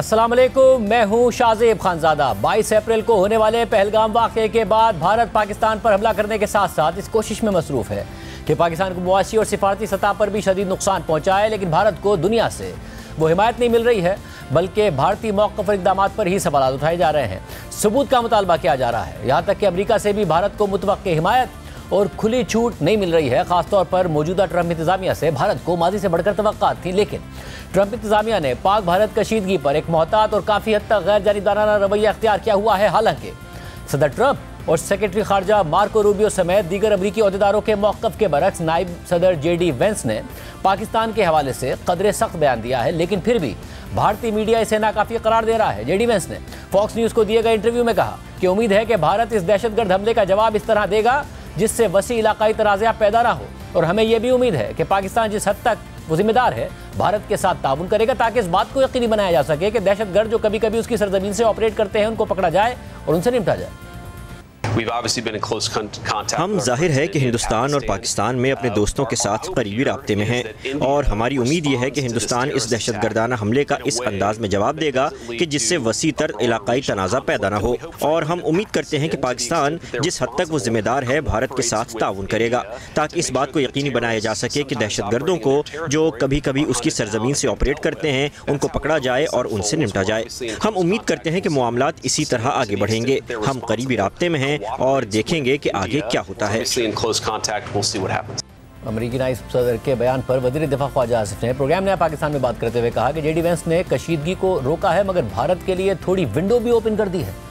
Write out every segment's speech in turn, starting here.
अस्सलाम वालेकुम, मैं हूं शाहजेब खानजादा। 22 अप्रैल को होने वाले पहलगाम वाक़े के बाद भारत पाकिस्तान पर हमला करने के साथ साथ इस कोशिश में मसरूफ़ है कि पाकिस्तान को मुआशी और सिफारती सतह पर भी शदीद नुकसान पहुँचाए, लेकिन भारत को दुनिया से वो हिमायत नहीं मिल रही है, बल्कि भारतीय मौक़िफ़ और इक़दामात पर ही सवाल उठाए जा रहे हैं। सबूत का मुतालबा किया जा रहा है। यहाँ तक कि अमरीका से भी भारत को मुतवक्की हिमायत और खुली छूट नहीं मिल रही है। ख़ासतौर पर मौजूदा ट्रंप इंतज़ामिया से भारत को माजी से बढ़कर तवक्कात थी, लेकिन ट्रंप इंतज़ामिया ने पाक भारत कशीदगी पर एक मोहतात और काफ़ी हद तक गैर जानिबदाराना रवैया अख्तियार किया हुआ है। हालांकि सदर ट्रंप और सेक्रेटरी खारजा मार्को रूबियो समेत दीगर अमरीकी अहदेदारों के मौक़िफ़ के बरक्स नायब सदर JD वेंस ने पाकिस्तान के हवाले से कदरे सख्त बयान दिया है, लेकिन फिर भी भारतीय मीडिया इसे नाकाफ़ी करार दे रहा है। JD वेंस ने फॉक्स न्यूज़ को दिए गए इंटरव्यू में कहा कि उम्मीद है कि भारत इस दहशतगर्द हमले का जवाब इस तरह देगा जिससे वसी इलाकाई तनाज़ा पैदा ना हो, और हमें यह भी उम्मीद है कि पाकिस्तान जिस हद तक वो जिम्मेदार है भारत के साथ ताउन करेगा ताकि इस बात को यकीनी बनाया जा सके कि दहशतगर्द जो कभी कभी उसकी सरजमीन से ऑपरेट करते हैं उनको पकड़ा जाए और उनसे निपटा जाए। हम जाहिर है कि हिंदुस्तान और पाकिस्तान में अपने दोस्तों के साथ करीबी राब्ते में हैं और हमारी उम्मीद यह है कि हिंदुस्तान इस दहशतगर्दाना हमले का इस अंदाज में जवाब देगा कि जिससे वसी तर इलाकाई तनाज़ा पैदा ना हो, और हम उम्मीद करते हैं कि पाकिस्तान जिस हद तक वो जिम्मेदार है भारत के साथ ताउन करेगा ताकि इस बात को यकीनी बनाया जा सके कि दहशतगर्दों को जो कभी कभी उसकी सरजमीन से ऑपरेट करते हैं उनको पकड़ा जाए और उनसे निपटा जाए। हम उम्मीद करते हैं कि मामलात इसी तरह आगे बढ़ेंगे। हम करीबी राब्ते में हैं और देखेंगे कि आगे क्या होता है। अमरीकी नायब सदर के बयान पर वज़ीर दिफा ख्वाजा आसिफ ने प्रोग्राम नया पाकिस्तान में बात करते हुए कहा कि JD वेंस ने कशीदगी को रोका है, मगर भारत के लिए थोड़ी विंडो भी ओपन कर दी है।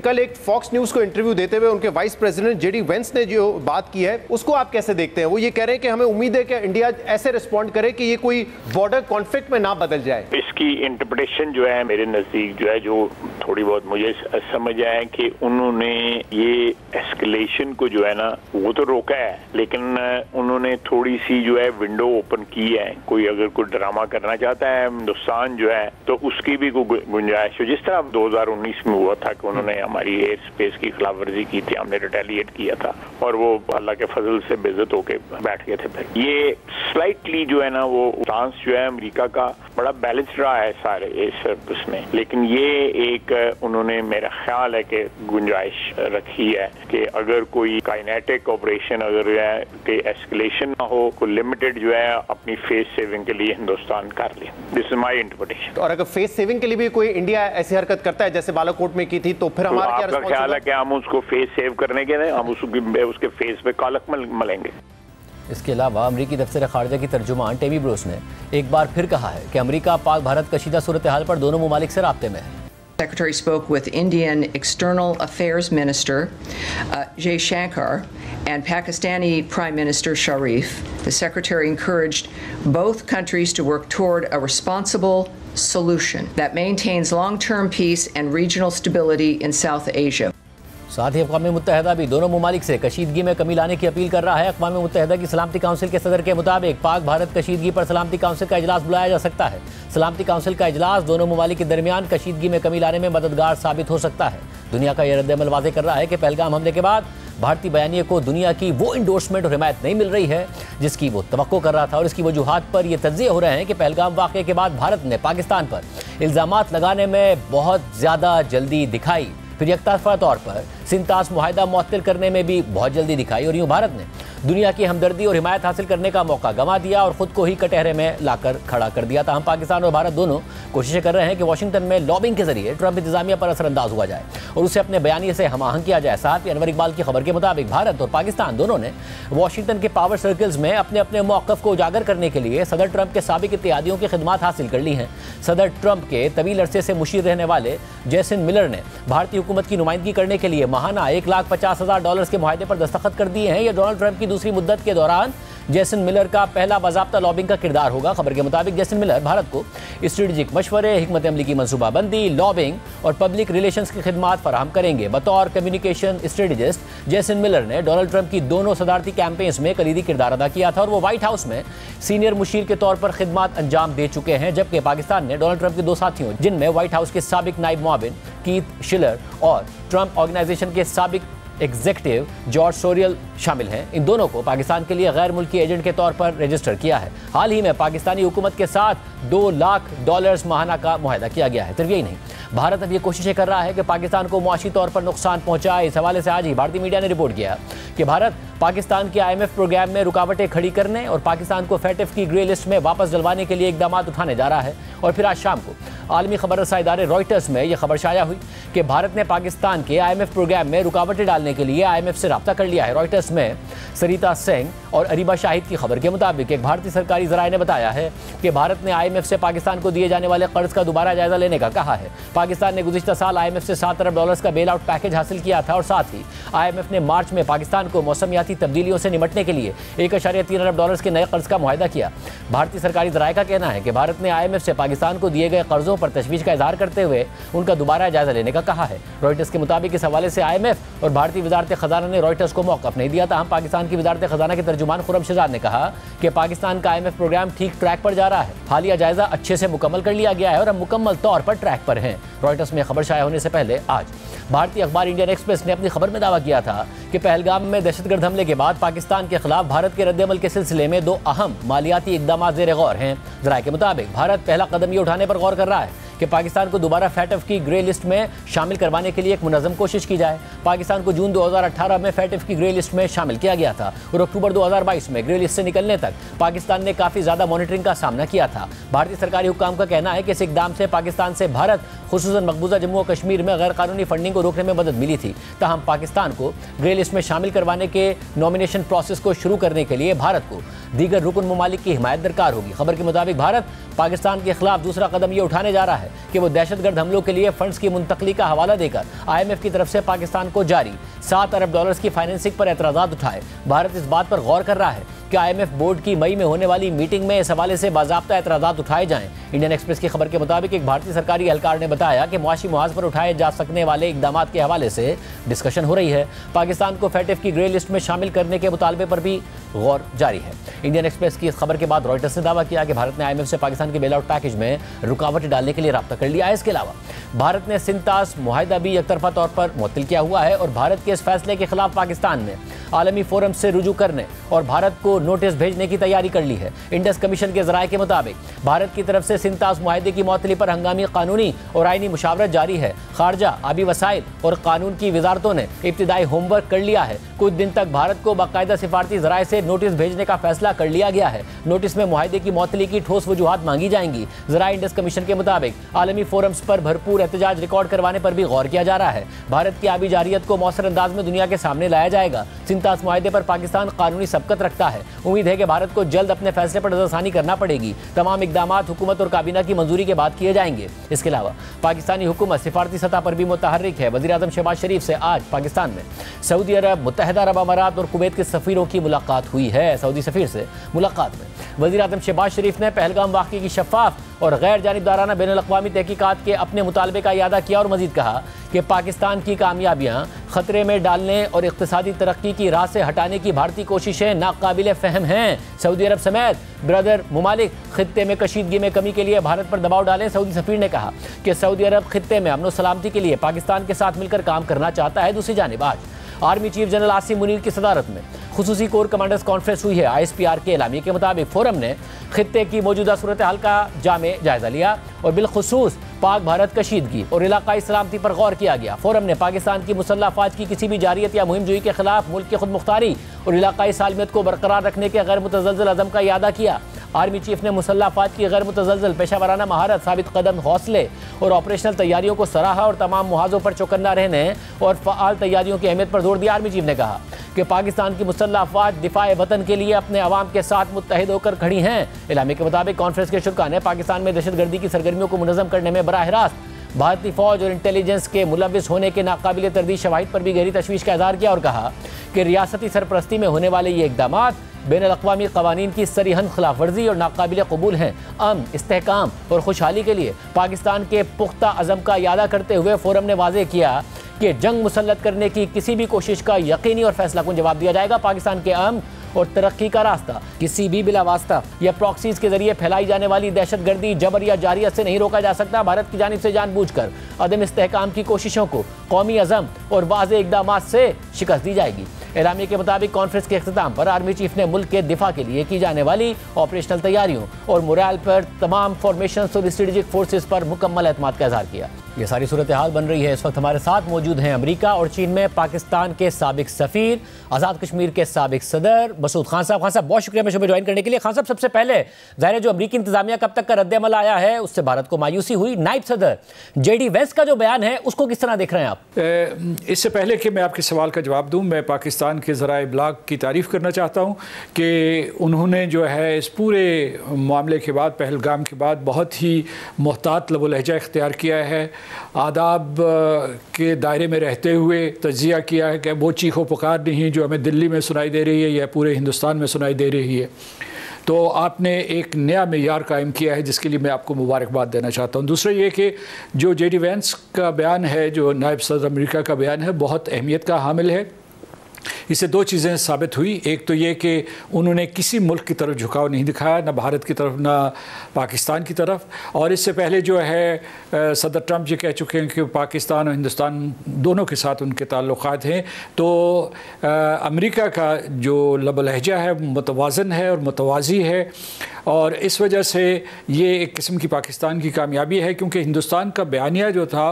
कल एक फॉक्स न्यूज को इंटरव्यू देते हुए उनके वाइस प्रेसिडेंट JD वेंस ने जो बात की है उसको आप कैसे देखते हैं? वो ये कह रहे हैं कि हमें उम्मीद है कि इंडिया ऐसे रिस्पॉन्ड करे कि ये कोई बॉर्डर कॉन्फ्लिक्ट में ना बदल जाए। इसकी इंटरप्रिटेशन जो है मेरे नजदीक जो है जो थोड़ी बहुत मुझे समझ आया कि उन्होंने ये एस्केलेशन को जो है ना वो तो रोका है, लेकिन उन्होंने थोड़ी सी जो है विंडो ओपन की है। कोई अगर कोई ड्रामा करना चाहता है हिंदुस्तान जो है तो उसकी भी कोई गुंजाइश हो, जिस तरह 2019 में हुआ था कि उन्होंने हमारी एयर स्पेस की खिलाफ वर्जी की थी, हमने रिटेलिएट किया था और वो अल्लाह के फजल से बेइज्जत होके बैठ गए थे। फिर ये स्लाइटली जो है ना वो चांस जो है अमेरिका का बड़ा बैलेंस रहा है सारे इसमें, लेकिन ये एक उन्होंने मेरा ख्याल है कि गुंजाइश रखी है कि अगर कोई काइनेटिक ऑपरेशन अगर है कि एस्केलेशन ना हो, कोई लिमिटेड जो है अपनी फेस सेविंग के लिए हिंदुस्तान कर ले। This is my interpretation. और अगर फेस सेविंग के लिए भी कोई इंडिया ऐसी हरकत करता है जैसे बालाकोट में की थी तो फिर हमारा क्या आपका ख्याल है कि हम उसको फेस सेव करने के लिए हम उसके फेस पे कालक मलेंगे? इसके अलावा अमरीकी दफ्तर खारजा की तर्जुमान टेमी ब्रूस ने एक बार फिर कहा है कि अमरीका पाक भारत कशीदा सूरत हाल पर दोनों ममालिक से राब्ते में है। Secretary spoke with Indian External Affairs Minister Jay Shankar and Pakistani Prime Minister Sharif. The Secretary encouraged both countries to work toward a responsible solution that maintains long-term peace and regional stability in South Asia. साथ ही अक़वाम मुत्तहिदा भी दोनों ममालिक से कशीदगी में कमी लाने की appeal कर रहा है। अक़वाम मुत्तहिदा की सलामती काउंसिल के सदर के मुताबिक पाक भारत कशीदगी पर सलामती काउंसिल का इजलास बुलाया जा सकता है। सलामती काउंसिल का इजलास दोनों ममालिक के दरमियान कशीदगी में कमी लाने में मददगार साबित हो सकता है। दुनिया का यह रद्द-ए-अमल वाज़ेह कर रहा है कि पहलगाम हमले के बाद भारतीय बयानिए को दुनिया की वो इंडोर्समेंट और हिमायत नहीं मिल रही है जिसकी वो तवक्को कर रहा था, और इसकी वजूहात पर यह तज्ज़िये हो रहे हैं कि पहलगाम वाक़े के बाद भारत ने पाकिस्तान पर इल्ज़ामात लगाने में बहुत ज़्यादा जल्दी दिखाई, फिर यकतरफा तौर पर सिंतास मुआहिदा मुअत्तल करने में भी बहुत जल्दी दिखाई, और यूँ भारत ने दुनिया की हमदर्दी और हिमायत हासिल करने का मौका गंवा दिया और ख़ुद को ही कटहरे में लाकर खड़ा कर दिया था। हम पाकिस्तान और भारत दोनों कोशिशें कर रहे हैं कि वाशिंगटन में लॉबिंग के जरिए ट्रंप इंतज़ामिया पर असरअंदाज हुआ जाए और उसे अपने बयानिए से हम आहंग किया जाए। साथ ही अनवर इकबाल की खबर के मुताबिक भारत और पाकिस्तान दोनों ने वाशिंगटन के पावर सर्कल्स में अपने अपने मौक़िफ़ को उजागर करने के लिए सदर ट्रंप के साबिक इत्तेहादियों की खिदमात हासिल कर ली हैं। सदर ट्रंप के तवील अरसे से मुशीर रहने वाले जैसन मिलर ने भारतीय हुकूमत की नुमाइंदगी करने के लिए माहाना $1,50,000 के मुआहदे पर दस्तखत कर दिए हैं। यह डोनाल्ड ट्रंप की दूसरी मुद्दत के दौरान जैसन मिलर का पहला बाज़ाब्ता लॉबिंग का किरदार होगा। खबर के मुताबिक जैसन मिलर भारत को स्ट्रेटेजिक मशवरे, हिकमत अमली की मनसूबाबंदी, लॉबिंग और पब्लिक रिलेशंस की खिदमात फराहम करेंगे। बतौर कम्युनिकेशन स्ट्रेटेजिस्ट जैसन मिलर ने डोनाल्ड ट्रंप की दोनों सदारती कैंपेन्स में कलीदी किरदार अदा किया था और वो व्हाइट हाउस में सीनियर मुशीर के तौर पर खिदमात अंजाम दे चुके हैं, जबकि पाकिस्तान ने डोनाल्ड ट्रंप के दो साथियों जिनमें व्हाइट हाउस के साबिक नायब मुआविन कीथ शिलर और ट्रंप ऑर्गेनाइजेशन के साबिक एग्जीक्यूटिव जॉर्ज सोरियल शामिल हैं। इन दोनों को पाकिस्तान के लिए गैर मुल्की एजेंट के तौर पर रजिस्टर किया है। हाल ही में पाकिस्तानी हुकूमत के साथ $2 लाख माहाना का मुआहदा किया गया है। सिर्फ यही नहीं, भारत अब ये कोशिशें कर रहा है कि पाकिस्तान को मुआशी तौर पर नुकसान पहुंचाए। इस हवाले से आज ही भारतीय मीडिया ने रिपोर्ट किया कि भारत पाकिस्तान के IMF प्रोग्राम में रुकावटें खड़ी करने और पाकिस्तान को FATF की ग्रे लिस्ट में वापस डलवाने के लिए इकदाम उठाने जा रहा है। और फिर आज शाम को आलमी खबर रसा इदारे रॉयटर्स में यह खबर शाया हुई कि भारत ने पाकिस्तान के IMF प्रोग्राम में रुकावटें डालने के लिए IMF से रब्ता कर लिया है। रॉयटर्स में सरिता सिंह और अरीबा शाहिद की खबर के मुताबिक एक भारतीय सरकारी जराये ने बताया है कि भारत ने IMF से पाकिस्तान को दिए जाने वाले कर्ज का दोबारा जायजा लेने का कहा है। पाकिस्तान ने गुज़िश्ता साल IMF से $7 अरब का बेल आउट पैकेज हासिल किया था और साथ ही IMF ने मार्च में पाकिस्तान को मौसमियाती तब्दीलियों से निपटने के लिए $1.3 अरब के नए कर्ज का मुआहदा किया। भारतीय सरकारी जराये का कहना है कि भारत ने IMF से पाकिस्तान को दिए गए कर्जों पर तशवीश का इजहार करते हुए उनका दोबारा जायजा लेने का कहा है। रॉयटर्स के मुताबिक इस हवाले से IMF और भारतीय वजारत खजाना ने रॉयटर्स को मौक़िफ़ नहीं दिया था। हम पाकिस्तान की वजारत खजाना के तर्जुमान खुर्रम शहजाद ने कहा कि पाकिस्तान का IMF प्रोग्राम ठीक ट्रैक पर जा रहा है। हालिया जायजा अच्छे से मुकम्मल कर लिया गया है और हम मुकम्मल तौर पर ट्रैक पर हैं। रॉयटर्स में खबर शाया होने से पहले आज भारतीय अखबार इंडियन एक्सप्रेस ने अपनी खबर में दावा किया था कि पहलगाम में दहशतगर्द हमले के बाद पाकिस्तान के खिलाफ भारत के रद्द-ए-अमल के सिलसिले में 2 अहम मालियाती इक़दामात ज़ेर गौर हैं। ज़राए के मुताबिक भारत पहला कदम ये उठाने पर गौर कर रहा है कि पाकिस्तान को दोबारा FATF की ग्रे लिस्ट में शामिल करवाने के लिए एक मुनज़्ज़म कोशिश की जाए। पाकिस्तान को जून 2018 में FATF की ग्रे लिस्ट में शामिल किया गया था और अक्टूबर 2022 में ग्रे लिस्ट से निकलने तक पाकिस्तान ने काफ़ी ज़्यादा मॉनिटरिंग का सामना किया था। भारतीय सरकारी हुक्काम का कहना है कि इस इक़दाम से पाकिस्तान से भारत खुसूसन मकबूजा जम्मू और कश्मीर में गैर कानूनी फंडिंग को रोकने में मदद मिली थी। ताहम पाकिस्तान को ग्रे लिस्ट में शामिल करवाने के नॉमिनेशन प्रोसेस को शुरू करने के लिए भारत को दीगर रुकन ममालिक की हिमायत दरकार होगी। खबर के मुताबिक भारत पाकिस्तान के खिलाफ दूसरा कदम ये उठाने जा रहा है कि वो दहशतगर्द हमलों के लिए फंड्स की मुंतकली का हवाला देकर IMF की तरफ से पाकिस्तान को जारी $7 अरब की फाइनेंसिंग पर एतराज़ात उठाए। भारत इस बात पर गौर कर रहा है कि IMF बोर्ड की मई में होने वाली मीटिंग में इस हवाले से बाज़ाब्ता एतराज़ात उठाए जाएं। इंडियन एक्सप्रेस की खबर के मुताबिक एक भारतीय सरकारी एहलकार ने बताया कि मुआशी मुहाज पर उठाए जा सकने वाले इक़दामात के हवाले से डिस्कशन हो रही है। पाकिस्तान को FATF की ग्रे लिस्ट में शामिल करने के मुतालबे पर भी गौर जारी है। इंडियन एक्सप्रेस की इस खबर के बाद रॉयटर्स ने दावा किया कि भारत ने IMF से पाकिस्तान के बेल आउट पैकेज में रुकावट डालने के लिए रब्ता कर लिया है। इसके अलावा भारत ने सिंतास मुआहदा भी एकतरफा तौर पर मुअत्तल किया हुआ है और भारत के इस फैसले के खिलाफ पाकिस्तान ने आलमी फोरम से रुजू करने और भारत को नोटिस भेजने की तैयारी कर ली है। इंडस कमीशन के ज़राए के मुताबिक भारत की तरफ से सिंतास मुआहदे की मुअत्तली पर हंगामी कानूनी और आईनी मुशावरत जारी है। खारजा, आबी वसाइल और कानून की वजारतों ने इब्तिदाई होमवर्क कर लिया है। कुछ दिन तक भारत को बाकायदा सिफारती ज़राए से नोटिस भेजने का फैसला कर लिया गया है। नोटिस में मुआहदे की मुअत्तली की ठोस वजूहात मांगी जाएंगी। ज़राए इंडस कमीशन के मुताबिक आलमी फोरम्स पर भरपूर एहतजाज रिकॉर्ड करवाने पर भी गौर किया जा रहा है। भारत की आबी जारियत को मौसर अंदाज में दुनिया के सामने लाया जाएगा। सिंतास मुआहदे पर पाकिस्तान कानूनी सबकत रखता है। उम्मीद है कि भारत को जल्द अपने फैसले पर नज़रसानी करना पड़ेगी। तमाम इक़दामात हुकूमत और काबीना की मंजूरी के बाद किए जाएंगे। इसके अलावा पाकिस्तानी हुकूमत सिफारती सतह पर भी मुतहर्रिक है। वज़ीर आज़म शहबाज शरीफ से आज पाकिस्तान में सऊदी अरब, मुत्तहिदा अरब अमारात और कुवैत के सफ़ीरों की मुलाकात हुई है। सऊदी सफ़ीर से मुलाकात में वज़ीर आज़म शहबाज शरीफ ने पहलगाम वाक़े की शफ़ाफ और गैर जानिबदाराना बैनुल-अक़वामी तहक़ीक़ात के अपने मुतालबे का इयादा किया और मज़ीद कहा कि पाकिस्तान की कामयाबियाँ ख़तरे में डालने और इक़्तिसादी तरक्की की राह से हटाने की भारतीय कोशिशें नाकाबिले फ़हम हैं। सऊदी अरब समेत ब्रदर ममालिक ख़ित्ते में कशीदगी में कमी के लिए भारत पर दबाव डालें। सऊदी सफ़ीर ने कहा कि सऊदी अरब ख़ित्ते में अमन और सलामती के लिए पाकिस्तान के साथ मिलकर काम करना चाहता है। दूसरी जानिब आज army chief general Asim Munir की सदारत में खुसूसी कोर कमांडर्स कॉन्फ्रेंस हुई है। ISPR के एलामिये के मुताबिक फोरम ने खित्ते की मौजूदा सूरत हाल का जायजा लिया और बिलखुसूस पाक भारत कशीदगी और इलाकाई सलामती पर गौर किया गया। फोरम ने पाकिस्तान की मुसल्लह अफवाज की किसी भी जारियत या मुहिम जोई के खिलाफ मुल्क की खुद मुख्तारी और इलाकाई सालमियत को बरकरार रखने के गैर मुतज़लज़ल अज़म का इयादा किया। आर्मी चीफ ने मुसल्लह अफवाज की गैर मुतज़लज़ल पेशावराना महारत, साबित कदम हौसले और ऑपरेशनल तैयारियों को सराहा और तमाम मुहाज़ों पर चौकन्ना रहने और फ़आल तैयारियों की अहमियत पर जोर दिया। आर्मी चीफ ने कहा कि पाकिस्तान की मुसल्लह अफवाज दिफाए वतन के लिए अपने अवाम के साथ मुत्तहिद होकर खड़ी हैं। इलामे के मुताबिक कॉन्फ्रेंस के शुरा ने पाकिस्तान में दहशतगर्दी की सरगर्मियों को मुनज़्ज़म करने में बराह रास्त भारतीय फौज और इंटेलिजेंस के मुलविस होने के नाकाबिले तर्दीद शवाहिद पर भी गहरी तशवीश का इज़हार किया और कहा कि रियासती सरपरस्ती में होने वाले ये इक़दामात बैनुल-अक़वामी क़वानीन की सरीहन खिलाफ वर्जी और नाकाबिले कबूल हैं। अमन, इस्तेहकाम और खुशहाली के लिए पाकिस्तान के पुख्ता अज़म का इयादा करते हुए फोरम ने वाज़ेह किया कि जंग मुसल्लत करने की किसी भी कोशिश का यकीनी और फैसला कुन जवाब दिया जाएगा। पाकिस्तान के अमन और तरक्की का रास्ता। किसी भी बिलावास्ता या प्रॉक्सीज के जरिए फैलाई जाने वाली दहशतगर्दी, जबर या जारियत से नहीं रोका जा सकता। भारत की जानिब से जानबूझकर अदम इस्तेहकाम की कोशिशों को कौमी अज़म और वाज़ेह इक़दामात से शिकस्त दी जाएगी। एलामिया के मुताबिक कॉन्फ्रेंस के अख्ताम पर आर्मी चीफ ने मुल्क के दिफा के लिए की जाने वाली ऑपरेशनल तैयारियों और मोरल पर तमाम फॉर्मेशन और स्ट्रेटेजिक फोर्सेस पर मुकम्मल एतमाद का इज़हार किया। ये सारी सूरत हाल बन रही है। इस वक्त हमारे साथ मौजूद हैं अमेरिका और चीन में पाकिस्तान के साबिक सफ़ीर, आज़ाद कश्मीर के साबिक सदर मसूद खान साहब। खान साहब, बहुत शुक्रिया मेरे शो में ज्वाइन करने के लिए। खान साहब, सबसे पहले ज़ाहिर है जो अमरीकी इंतजामिया कब तक का रद्द-ए-अमल आया है उससे भारत को मायूसी हुई। नायब सदर JD वेंस का जो बयान है उसको किस तरह देख रहे हैं आप? इससे पहले कि मैं आपके सवाल का जवाब दूं, मैं पाकिस्तान के ज़राए इब्लाग की तारीफ़ करना चाहता हूं कि उन्होंने जो है इस पूरे मामले के बाद, पहलगाम के बाद, बहुत ही मोहतात लब लहजा इख्तियार किया है। आदाब के दायरे में रहते हुए तज्जिया किया है कि वो चीखो पुकार नहीं जो हमें दिल्ली में सुनाई दे रही है या पूरे हिंदुस्तान में सुनाई दे रही है। तो आपने एक नया मेयार कायम किया है जिसके लिए मैं आपको मुबारकबाद देना चाहता हूँ। दूसरा ये कि जो JD वेंस का बयान है, जो नायब सदर अमेरिका का बयान है, बहुत अहमियत का हामिल है। इससे दो चीज़ें साबित हुई। एक तो ये कि उन्होंने किसी मुल्क की तरफ झुकाव नहीं दिखाया, ना भारत की तरफ ना पाकिस्तान की तरफ। और इससे पहले जो है सदर ट्रंप ये कह चुके हैं कि पाकिस्तान और हिंदुस्तान दोनों के साथ उनके ताल्लुक़ात हैं। तो अमेरिका का जो लब लहजा है मुतवाज़न है और मुतवाज़ी है, और इस वजह से ये एक किस्म की पाकिस्तान की कामयाबी है, क्योंकि हिंदुस्तान का बयानिया जो था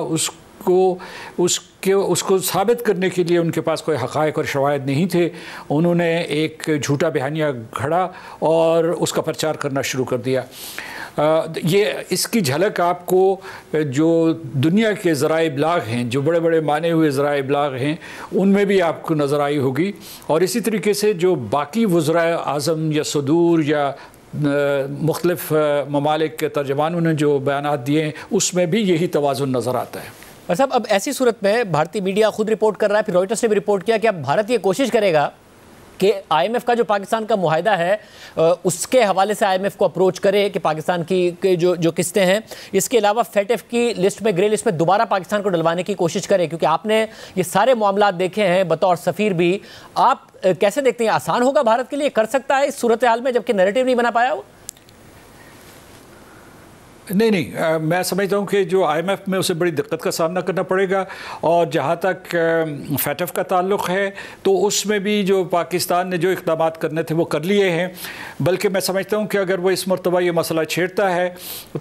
उसको साबित करने के लिए उनके पास कोई हक़ाइक़ और शवाहिद नहीं थे। उन्होंने एक झूठा बयानिया घड़ा और उसका प्रचार करना शुरू कर दिया। ये इसकी झलक आपको जो दुनिया के ज़राए इब्लाग हैं, जो बड़े बड़े माने हुए ज़राए इब्लाग हैं, उनमें भी आपको नज़र आई होगी। और इसी तरीके से जो बाकी वज़राए आज़म या सदूर या मुख्तलिफ़ ममालिक के तर्जमानों ने जो बयानात दिए हैं उसमें भी यही तवाज़ुन नज़र आता है। और साहब, अब ऐसी सूरत में भारतीय मीडिया खुद रिपोर्ट कर रहा है, फिर रॉयटर्स ने भी रिपोर्ट किया कि अब भारत ये कोशिश करेगा कि IMF का जो पाकिस्तान का मुआहदा है उसके हवाले से IMF को अप्रोच करे कि पाकिस्तान की जो किस्तें हैं, इसके अलावा FATF की लिस्ट में, ग्रे लिस्ट में दोबारा पाकिस्तान को डलवाने की कोशिश करे। क्योंकि आपने ये सारे मामलात देखे हैं बतौर सफ़ीर भी। आप कैसे देखते हैं, आसान होगा भारत के लिए, कर सकता है इस सूरत हाल में जबकि नैरेटिव नहीं बना पाया वो? नहीं, मैं समझता हूँ कि जो IMF में उसे बड़ी दिक्कत का सामना करना पड़ेगा। और जहाँ तक FATF का ताल्लुक़ है तो उसमें भी जो पाकिस्तान ने जो इक़दाम करने थे वो कर लिए हैं। बल्कि मैं समझता हूँ कि अगर वो इस मरतबा ये मसला छेड़ता है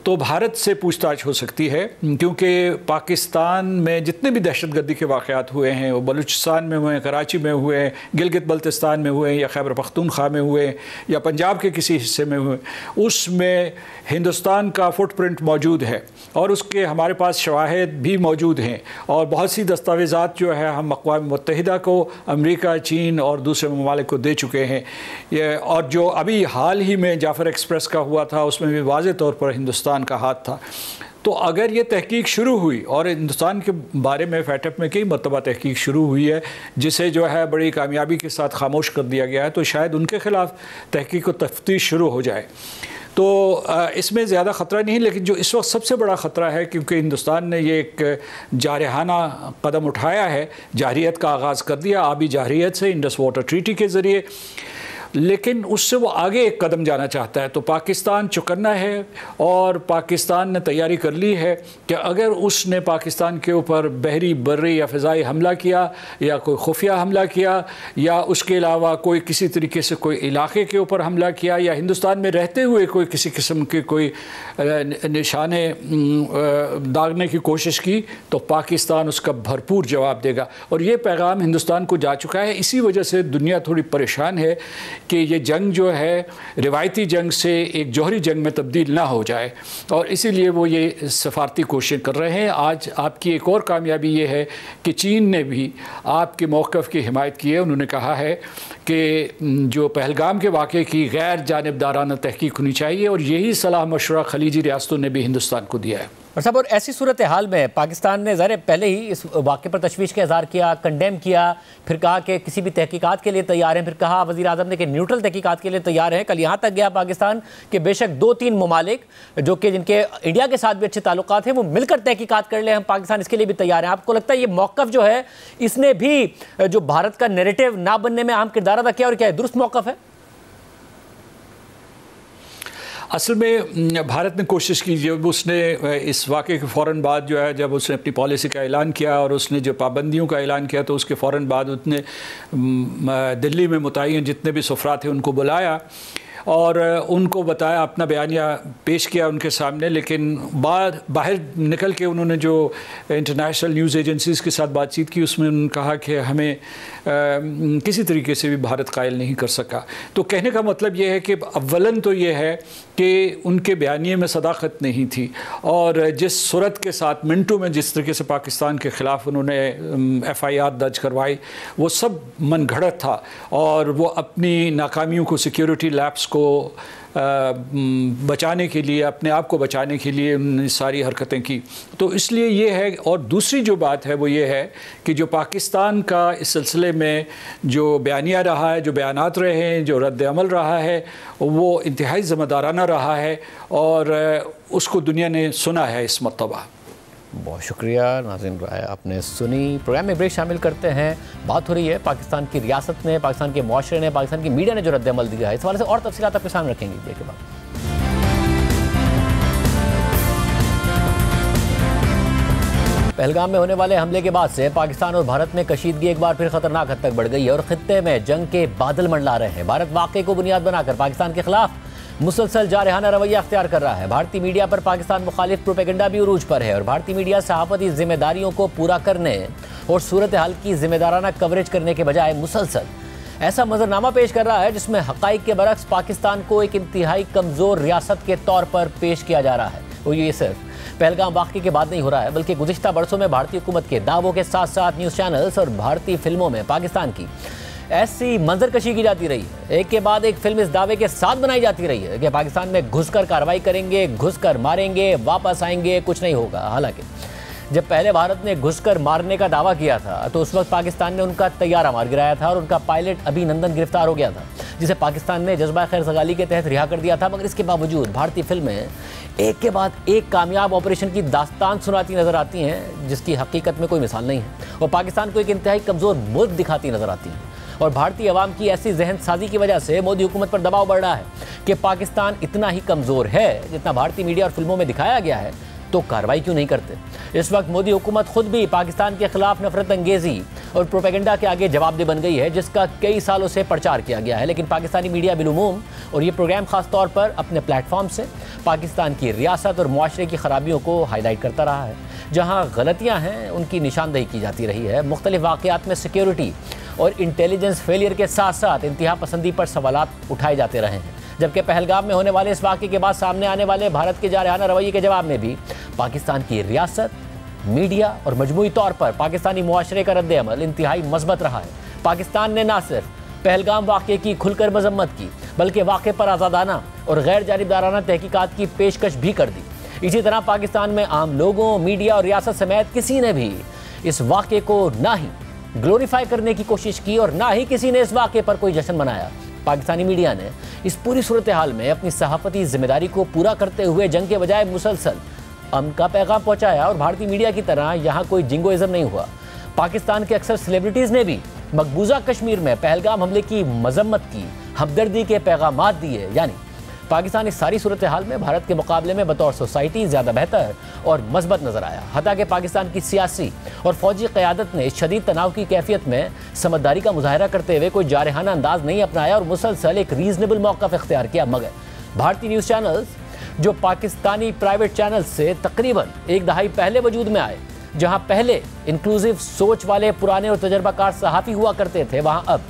तो भारत से पूछताछ हो सकती है, क्योंकि पाकिस्तान में जितने भी दहशतगर्दी के वाक़यात हुए हैं, वो बलूचिस्तान में हुए हैं, कराची में हुए हैं, गिलगित बल्तिस्तान में हुए हैं, या खैबर पख्तूनख्वा में हुए हैं, या पंजाब के किसी हिस्से में हुए, उसमें हिंदुस्तान का फुटप्रिंट मौजूद है और उसके हमारे पास शवाहिद भी मौजूद हैं। और बहुत सी दस्तावेज़ात जो है हम अक़वाम मुत्तहिदा को, अमेरिका, चीन और दूसरे ममालिक को दे चुके हैं। और जो अभी हाल ही में जाफ़र एक्सप्रेस का हुआ था उसमें भी वाज़ेह तौर पर हिंदुस्तान का हाथ था। तो अगर ये तहकीक शुरू हुई, और हिंदुस्तान के बारे में FATF में कई मरतबा तहकीक शुरू हुई है जिसे जो है बड़ी कामयाबी के साथ खामोश कर दिया गया है, तो शायद उनके ख़िलाफ़ तहकीक व तफ्तीश शुरू हो जाए। तो इसमें ज़्यादा ख़तरा नहीं। लेकिन जो इस वक्त सबसे बड़ा ख़तरा है, क्योंकि हिंदुस्तान ने ये एक जारहाना कदम उठाया है, जारहियत का आगाज़ कर दिया, आबी जारहियत से इंडस वाटर ट्रीटी के ज़रिए, लेकिन उससे वो आगे एक कदम जाना चाहता है। तो पाकिस्तान चौकन्ना है और पाकिस्तान ने तैयारी कर ली है कि अगर उसने पाकिस्तान के ऊपर बहरी, बर्री या फ़िज़ाई हमला किया या कोई खुफिया हमला किया या उसके अलावा कोई किसी तरीके से कोई इलाके के ऊपर हमला किया या हिंदुस्तान में रहते हुए कोई किसी किस्म के कोई निशाने दागने की कोशिश की, तो पाकिस्तान उसका भरपूर जवाब देगा। और ये पैगाम हिंदुस्तान को जा चुका है। इसी वजह से दुनिया थोड़ी परेशान है कि ये जंग जो है रिवायती जंग से एक जौहरी जंग में तब्दील ना हो जाए, और इसीलिए वो ये सफारती कोशिश कर रहे हैं। आज आपकी एक और कामयाबी ये है कि चीन ने भी आपके मौक़िफ़ की हिमायत की है। उन्होंने कहा है कि जो पहलगाम के वाक़े की गैर जानिबदाराना तहकीक होनी चाहिए, और यही सलाह मशवरा खलीजी रियासतों ने भी हिंदुस्तान को दिया है। और साहब, और ऐसी सूरत हाल में पाकिस्तान ने ज़ाहिर पहले ही इस वाक़े पर तशवीश का इज़हार किया, कंडेम किया, फिर कहा कि किसी भी तहकीकात के लिए तैयार हैं, फिर कहा वज़ीर आज़म ने कि न्यूट्रल तहकीकात के लिए तैयार हैं। कल यहाँ तक गया पाकिस्तान कि बेशक 2-3 ममालिक जो कि जिनके इंडिया के साथ भी अच्छे ताल्लुकात हैं वो मिलकर तहकीकात कर ले, हम पाकिस्तान इसके लिए भी तैयार हैं। आपको लगता है ये मौक़िफ़ जो है इसने भी जो भारत का नैरेटिव ना बनने में अहम किरदार अदा किया, और क्या है दुरुस्त मौक़िफ़ है? असल में भारत ने कोशिश की, जब उसने इस वाक़े के फ़ौरन बाद जो है, जब उसने अपनी पॉलिसी का ऐलान किया और उसने जो पाबंदियों का ऐलान किया, तो उसके फ़ौरन बाद उसने दिल्ली में मुतय्यन जितने भी सफ़रा थे उनको बुलाया और उनको बताया, अपना बयानिया पेश किया उनके सामने। लेकिन बाहर निकल के उन्होंने जो इंटरनेशनल न्यूज़ एजेंसीज़ के साथ बातचीत की, उसमें उन्होंने कहा कि हमें किसी तरीके से भी भारत कायल नहीं कर सका। तो कहने का मतलब ये है कि अव्वलन तो ये है कि उनके बयानिए में सदाकत नहीं थी, और जिस सूरत के साथ मिनटों में जिस तरीके से पाकिस्तान के ख़िलाफ़ उन्होंने FIR दर्ज करवाई, वो सब मन घड़त था, और वो अपनी नाकामियों को, सिक्योरिटी लैप्स को बचाने के लिए, अपने आप को बचाने के लिए उन्होंने सारी हरकतें की। तो इसलिए ये है। और दूसरी जो बात है वो ये है कि जो पाकिस्तान का इस सिलसिले में जो बयानिया रहा है, जो बयानात रहे हैं, जो रद्द अमल रहा है, वो इंतहाई ज़िम्मेदाराना रहा है, और उसको दुनिया ने सुना है इस मरतबा। बहुत शुक्रिया नाज़रीन, राय आपने सुनी। प्रोग्राम में ब्रेक शामिल करते हैं। बात हो रही है पाकिस्तान की रियासत ने, पाकिस्तान के मुआशरे ने, पाकिस्तान की मीडिया ने जो रद्द-ए-अमल दिया है, इस हवाले से और तफसीलात आपके सामने रखेंगे ब्रेक के बाद। पहलगाम में होने वाले हमले के बाद से पाकिस्तान और भारत में कशीदगी एक बार फिर खतरनाक हद तक बढ़ गई है और खित्ते में जंग के बादल मंडला रहे हैं। भारत वाक़े को बुनियाद बनाकर पाकिस्तान के खिलाफ मुसलसल जारहाना रवैया अख्तियार कर रहा है। भारतीय मीडिया पर पाकिस्तान मुखालिफ प्रोपेगेंडा भी उरूज पर है और भारतीय मीडिया सहाफ़ती जिम्मेदारियों को पूरा करने और सूरत हाल की जिम्मेदाराना कवरेज करने के बजाय मुसलसल ऐसा मंजरनामा पेश कर रहा है जिसमें हक़ाइक़ के बरक्स पाकिस्तान को एक इंतहाई कमज़ोर रियासत के तौर पर पेश किया जा रहा है। और ये सिर्फ पहलगाम वाक़े के बाद नहीं हो रहा है, बल्कि गुज़िश्ता बरसों में भारतीय हुकूमत के दावों के साथ साथ न्यूज़ चैनल्स और भारतीय फिल्मों में पाकिस्तान की ऐसी मंजरकशी की जाती रही है, एक के बाद एक फिल्म इस दावे के साथ बनाई जाती रही है कि पाकिस्तान में घुसकर कार्रवाई करेंगे, घुसकर मारेंगे, वापस आएंगे, कुछ नहीं होगा। हालांकि जब पहले भारत ने घुसकर मारने का दावा किया था तो उस वक्त पाकिस्तान ने उनका तैयारा मार गिराया था और उनका पायलट अभिनंदन गिरफ्तार हो गया था, जिसे पाकिस्तान ने जज्बा खैर सगाली के तहत रिहा कर दिया था। मगर इसके बावजूद भारतीय फिल्में एक के बाद एक कामयाब ऑपरेशन की दास्तान सुनाती नजर आती हैं, जिसकी हकीकत में कोई मिसाल नहीं है, और पाकिस्तान को एक इंतहाई कमज़ोर मुल्क दिखाती नजर आती हैं। और भारतीय अवाम की ऐसी जहन साजी की वजह से मोदी हुकूमत पर दबाव बढ़ रहा है कि पाकिस्तान इतना ही कमज़ोर है जितना भारतीय मीडिया और फिल्मों में दिखाया गया है, तो कार्रवाई क्यों नहीं करते। इस वक्त मोदी हुकूमत खुद भी पाकिस्तान के खिलाफ नफरत अंगेजी और प्रोपेगेंडा के आगे जवाबदेह बन गई है, जिसका कई सालों से प्रचार किया गया है। लेकिन पाकिस्तानी मीडिया बिलुमूम और ये प्रोग्राम खास तौर पर अपने प्लेटफॉर्म से पाकिस्तान की रियासत और मुआशरे की खराबियों को हाईलाइट करता रहा है। जहाँ गलतियाँ हैं उनकी निशानदेही की जाती रही है। मुख्तलिफ वाक़यात में सिक्योरिटी और इंटेलिजेंस फेलियर के साथ साथ इंतहा पसंदी पर सवालात उठाए जाते रहे हैं। जबकि पहलगाम में होने वाले इस वाक़े के बाद सामने आने वाले भारत के जारहाना रवैये के जवाब में भी पाकिस्तान की रियासत, मीडिया और मजमूई तौर पर पाकिस्तानी मुआशरे का रद्द-ए-अमल इंतहाई मज़बूत रहा है। पाकिस्तान ने न सिर्फ पहलगाम वाक़े की खुलकर मजम्मत की, बल्कि वाक़े पर आज़ादाना और गैर जानिबदाराना तहकीकात की पेशकश भी कर दी। इसी तरह पाकिस्तान में आम लोगों, मीडिया और रियासत समेत किसी ने भी इस वाक़े को ना ही ग्लोरीफाई करने की कोशिश की और ना ही किसी ने इस वाक़े पर कोई जश्न मनाया। पाकिस्तानी मीडिया ने इस पूरी सूरत हाल में अपनी सहाफ़ती जिम्मेदारी को पूरा करते हुए जंग के बजाय मुसलसल अमन का पैगाम पहुँचाया और भारतीय मीडिया की तरह यहाँ कोई जिंगोइज़म नहीं हुआ। पाकिस्तान के अक्सर सेलिब्रिटीज़ ने भी मकबूजा कश्मीर में पहलगाम हमले की मजम्मत की, हमदर्दी के पैगामात दिए। यानी पाकिस्तान इस सारी सूरत हाल में भारत के मुकाबले में बतौर सोसाइटी ज़्यादा बेहतर और मजबूत नजर आया। हालांकि पाकिस्तान की सियासी और फौजी क़यादत ने इस शदीद तनाव की कैफियत में समझदारी का मुजाहरा करते हुए कोई जारहाना अंदाज नहीं अपनाया और मुसलसल एक रीजनेबल मौक़िफ़ इख्तियार किया। मगर भारतीय न्यूज़ चैनल्स जो पाकिस्तानी प्राइवेट चैनल्स से तकरीबन एक दहाई पहले वजूद में आए, जहाँ पहले इंक्लूसिव सोच वाले पुराने और तजर्बाकार सहाफ़ी हुआ करते थे, वहाँ अब